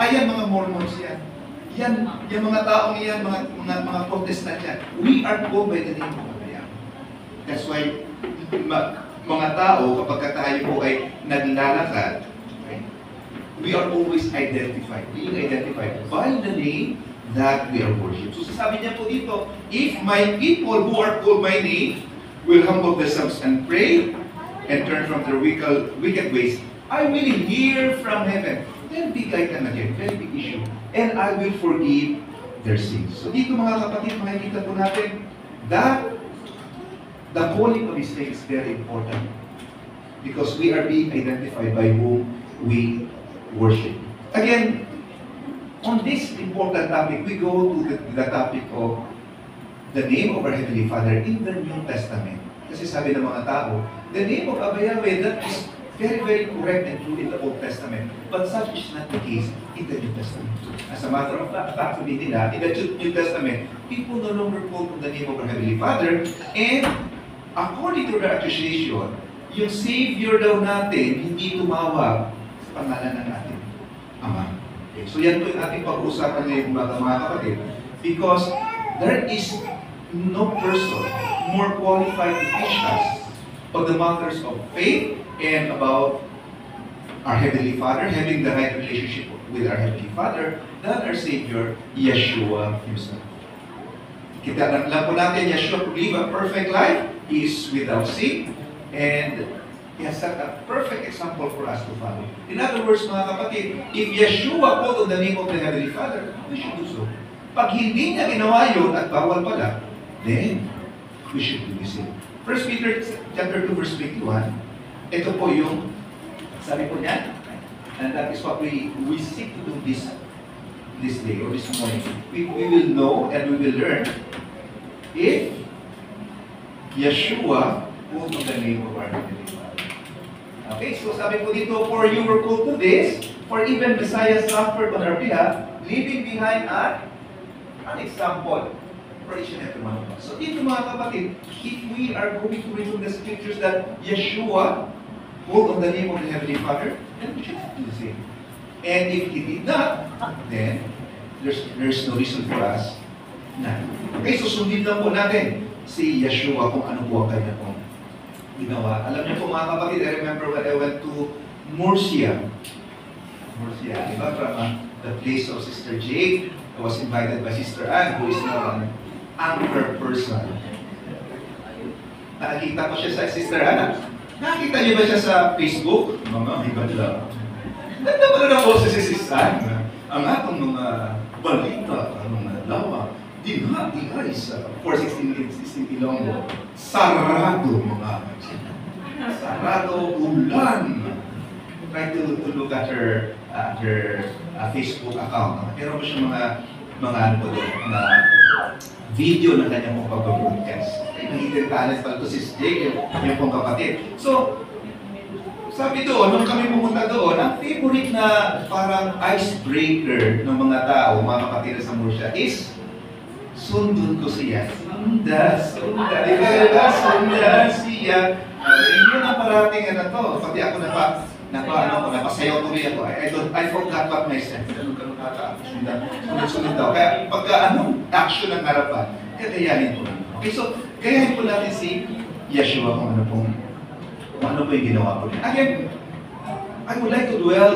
Ayan mga Mormons yan. Yan, yung mga taong yan, mga Protestant yan. We are called by the name of Abraham. That's why, mga tao, kapag tayo po ay naglalakad, okay, we are always being identified by the name that we are worship. So sasabi niya po dito, if my people who are called by name will humble themselves and pray and turn from their wicked ways, I will hear from heaven. Very big item again, very big issue. And I will forgive their sins. So dito mga kapatid, makikita po natin that the calling of His name is very important because we are being identified by whom we worship. Again, on this important topic, we go to the topic of the name of our Heavenly Father in the New Testament. Kasi sabi ng mga tao, the name of Abba Yahweh, that is very, very correct and true in the Old Testament. But such is not the case in the New Testament. As a matter of fact, sabihin nila, in the New Testament, people no longer call on the name of our Heavenly Father, and according to their accusation, yung Savior daw natin, hindi tumawag sa pangalan ng ating Ama. Okay. So yan po yung ating pag-uusapan ngayon mga kapatid. Because there is no person more qualified to teach us of the matters of faith and about our Heavenly Father, having the right relationship with our Heavenly Father, than our Savior, Yeshua Himself. Kita lang po natin, Yeshua to live a perfect life. He is without sin, and He has set a perfect example for us to follow. In other words, mga kapatid, if Yeshua called on the name of the Heavenly Father, we should do so. Pag hindi niya ginawa yun at bawal pala, then we should do the same. 1 Peter chapter 2 verse 21, ito po yung sabi po niya, and that is what we seek to do this day or this morning. We will know and we will learn if Yeshua called on the name of our Heavenly Father. Okay, so sabi po dito, for you were called to this, for even Messiah suffered on our behalf, leaving behind an example for each and every one of us. So dito mga kapatid, if we are going to read from the scriptures that Yeshua called on the name of the Heavenly Father, then we should do the same. And if He did not, then there's no reason for us na. Okay, so sundin lang po natin si Yeshua kung ano po ang kanya pong ginawa. Alam niyo po mga kapatid, I remember when I went to Murcia, diba? From the place of Sister Jade, I was invited by Sister Anne, who is now an anchor person. Nakakita ko siya sa Sister Anne. Nakakita niyo ba siya sa Facebook? Mga ibang lang. Ganda pala ng boses si Sister Anne. Ang atong mga balita, ang mga lawa, dinati sa 416 Ilonggo. Sarado mga sarado ulan. Try to look at her Facebook account. Meron po siya mga ano po doon, na video na kanya pong pag-broadcast. Hidden talent pala ito si Jake, yung pong kapatid. So, sabi doon, nung kami pumunta doon, ang favorite na parang icebreaker ng mga tao, mga kapatid sa Murcia, is sundun ko siya. Sunda siya. Yun ang parating na to. Pati ako napasayaw tuloy ako. I forgot what myself. Ganun kata. Sunod daw. Kaya pagka action ng harapan, kagayahin po. Okay, so, gayahin po natin si Yeshua kung ano po yung ginawa po niya. Again, I would like to dwell